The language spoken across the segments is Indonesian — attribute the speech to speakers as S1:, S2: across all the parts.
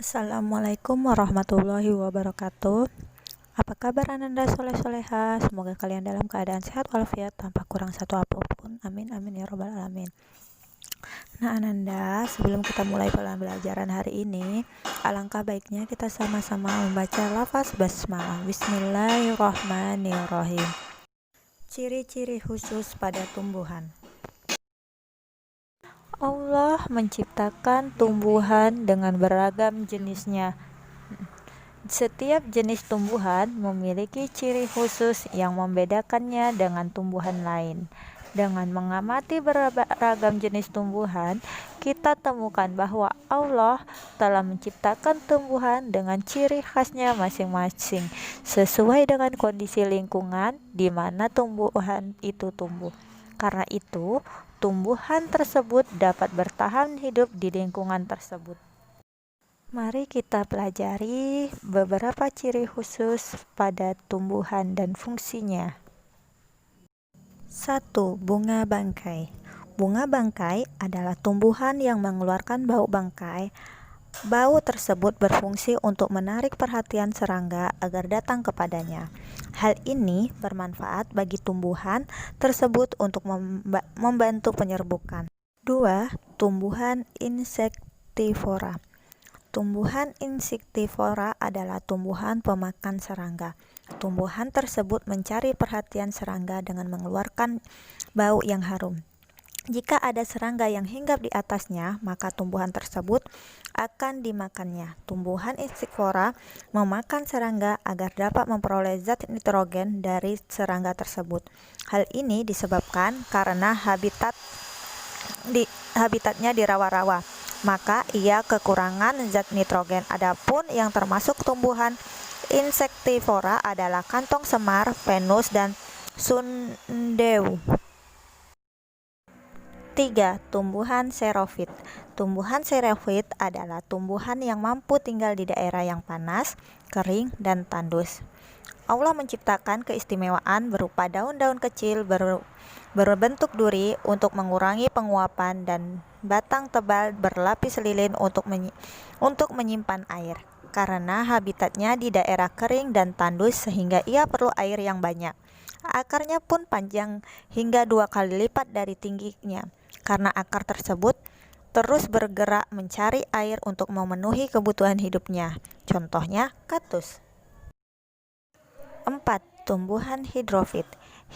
S1: Assalamualaikum warahmatullahi wabarakatuh. Apa kabar Ananda soleh-soleha? Semoga kalian dalam keadaan sehat walafiat tanpa kurang satu apapun. Amin amin ya robbal alamin. Nah Ananda, sebelum kita mulai pembelajaran hari ini, alangkah baiknya kita sama-sama membaca lafaz basmalah. Bismillahirrahmanirrahim. Ciri-ciri khusus pada tumbuhan. Allah menciptakan tumbuhan dengan beragam jenisnya. Setiap jenis tumbuhan memiliki ciri khusus yang membedakannya dengan tumbuhan lain. Dengan mengamati beragam jenis tumbuhan, kita temukan bahwa Allah telah menciptakan tumbuhan dengan ciri khasnya masing-masing, sesuai dengan kondisi lingkungan di mana tumbuhan itu tumbuh. Karena itu, tumbuhan tersebut dapat bertahan hidup di lingkungan tersebut. Mari kita pelajari beberapa ciri khusus pada tumbuhan dan fungsinya. 1. Bunga bangkai. Bunga bangkai adalah tumbuhan yang mengeluarkan bau bangkai. Bau tersebut berfungsi untuk menarik perhatian serangga agar datang kepadanya. Hal ini bermanfaat bagi tumbuhan tersebut untuk membantu penyerbukan. 2. Tumbuhan insektivora. Tumbuhan insektivora adalah tumbuhan pemakan serangga. Tumbuhan tersebut mencari perhatian serangga dengan mengeluarkan bau yang harum. Jika ada serangga yang hinggap di atasnya, maka tumbuhan tersebut akan dimakannya. Tumbuhan insektivora memakan serangga agar dapat memperoleh zat nitrogen dari serangga tersebut. Hal ini disebabkan karena habitatnya di rawa-rawa, maka ia kekurangan zat nitrogen. Adapun yang termasuk tumbuhan insektivora adalah kantong semar, venus, dan sundew. 3. Tumbuhan xerofit. Tumbuhan xerofit adalah tumbuhan yang mampu tinggal di daerah yang panas, kering, dan tandus. Allah menciptakan keistimewaan berupa daun-daun kecil berbentuk duri untuk mengurangi penguapan dan batang tebal berlapis lilin untuk menyimpan air. Karena habitatnya di daerah kering dan tandus sehingga ia perlu air yang banyak. Akarnya pun panjang hingga 2 kali lipat dari tingginya. Karena akar tersebut terus bergerak mencari air untuk memenuhi kebutuhan hidupnya. Contohnya kaktus. 4. Tumbuhan hidrofit.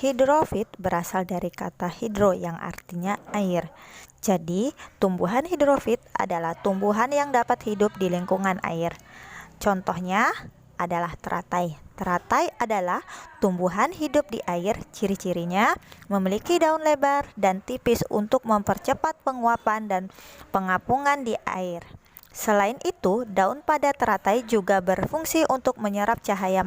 S1: Hidrofit berasal dari kata hidro yang artinya air. Jadi, tumbuhan hidrofit adalah tumbuhan yang dapat hidup di lingkungan air. Contohnya adalah teratai. Teratai adalah tumbuhan hidup di air. Ciri-cirinya memiliki daun lebar dan tipis untuk mempercepat penguapan dan pengapungan di air. Selain itu, daun pada teratai juga berfungsi untuk menyerap cahaya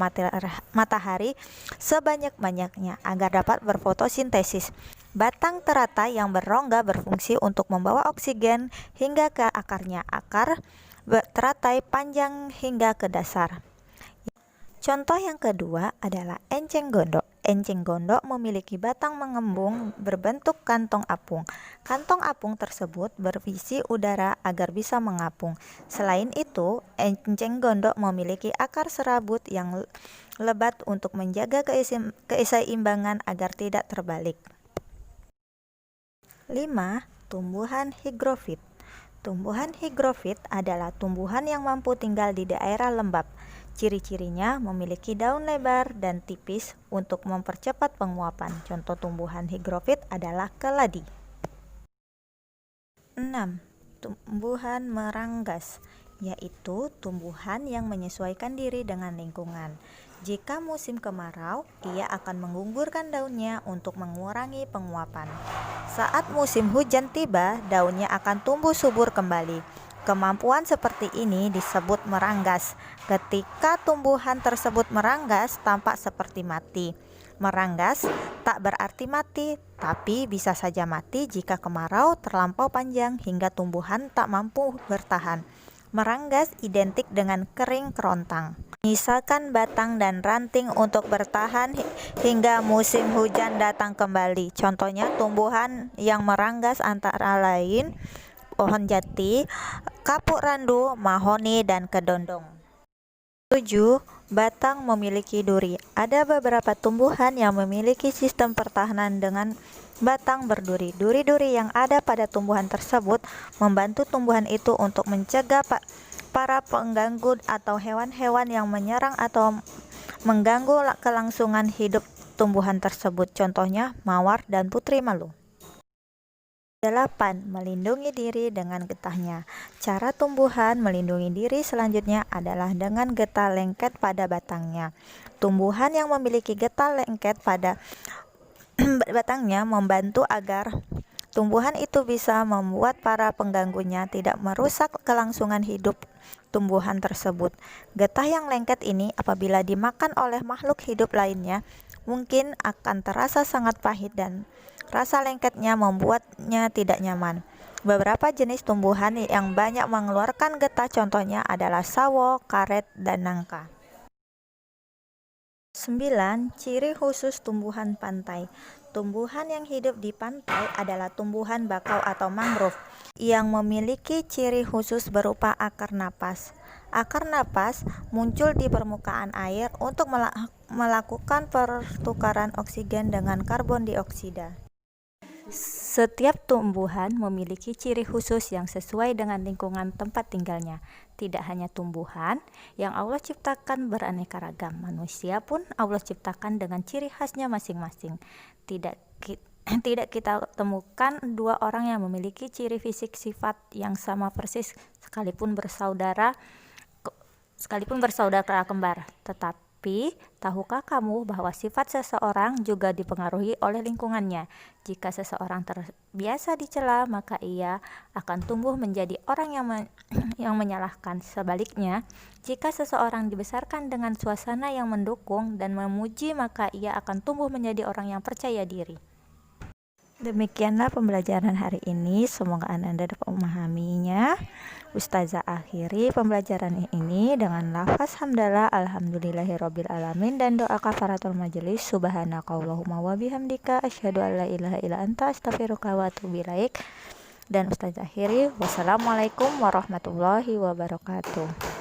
S1: matahari sebanyak-banyaknya agar dapat berfotosintesis. Batang teratai yang berongga berfungsi untuk membawa oksigen hingga ke akarnya. Akar teratai panjang hingga ke dasar. Contoh yang kedua adalah enceng gondok. Enceng gondok memiliki batang mengembung berbentuk kantong apung. Kantong apung tersebut berisi udara agar bisa mengapung. Selain itu, enceng gondok memiliki akar serabut yang lebat untuk menjaga keseimbangan agar tidak terbalik. 5. Tumbuhan higrofit. Tumbuhan higrofit adalah tumbuhan yang mampu tinggal di daerah lembab. Ciri-cirinya memiliki daun lebar dan tipis untuk mempercepat penguapan. Contoh tumbuhan higrofit adalah keladi. 6. Tumbuhan meranggas, yaitu tumbuhan yang menyesuaikan diri dengan lingkungan. Jika musim kemarau, ia akan menggugurkan daunnya untuk mengurangi penguapan. Saat musim hujan tiba, daunnya akan tumbuh subur kembali. Kemampuan seperti ini disebut meranggas. Ketika tumbuhan tersebut meranggas, tampak seperti mati. Meranggas tak berarti mati, tapi bisa saja mati jika kemarau terlampau panjang hingga tumbuhan tak mampu bertahan. Meranggas identik dengan kering kerontang. Menyisakan batang dan ranting untuk bertahan hingga musim hujan datang kembali. Contohnya tumbuhan yang meranggas antara lain pohon jati, kapuk randu, mahoni, dan kedondong. 7. Batang memiliki duri. Ada beberapa tumbuhan yang memiliki sistem pertahanan dengan batang berduri. Duri-duri yang ada pada tumbuhan tersebut membantu tumbuhan itu untuk mencegah para pengganggu atau hewan-hewan yang menyerang atau mengganggu kelangsungan hidup tumbuhan tersebut. Contohnya mawar dan putri malu. 8. Melindungi diri dengan getahnya. Cara tumbuhan melindungi diri selanjutnya adalah dengan getah lengket pada batangnya. Tumbuhan yang memiliki getah lengket pada batangnya membantu agar tumbuhan itu bisa membuat para pengganggunya tidak merusak kelangsungan hidup tumbuhan tersebut. Getah yang lengket ini apabila dimakan oleh makhluk hidup lainnya mungkin akan terasa sangat pahit dan rasa lengketnya membuatnya tidak nyaman. Beberapa jenis tumbuhan yang banyak mengeluarkan getah contohnya adalah sawo, karet, dan nangka. 9. Ciri khusus tumbuhan pantai. Tumbuhan yang hidup di pantai adalah tumbuhan bakau atau mangrove yang memiliki ciri khusus berupa akar napas. Akar napas muncul di permukaan air untuk melakukan pertukaran oksigen dengan karbon dioksida. Setiap tumbuhan memiliki ciri khusus yang sesuai dengan lingkungan tempat tinggalnya. Tidak hanya tumbuhan yang Allah ciptakan beraneka ragam, manusia pun Allah ciptakan dengan ciri khasnya masing-masing. Tidak kita temukan dua orang yang memiliki ciri fisik sifat yang sama persis sekalipun bersaudara kembar. Tetapi, tahukah kamu bahwa sifat seseorang juga dipengaruhi oleh lingkungannya? Jika seseorang terbiasa dicela, maka ia akan tumbuh menjadi orang yang menyalahkan. Sebaliknya, jika seseorang dibesarkan dengan suasana yang mendukung dan memuji, maka ia akan tumbuh menjadi orang yang percaya diri. Demikianlah pembelajaran hari ini, semoga Anda dapat memahaminya. Ustazah akhiri pembelajaran ini dengan lafaz hamdalah alhamdulillahirabbil alamin dan doa kafaratul majelis subhanakallahumma wa bihamdika asyhadu an la ilaha illa anta astaghfiruka wa atubu ilaik. Dan Ustazah akhiri, wassalamualaikum warahmatullahi wabarakatuh.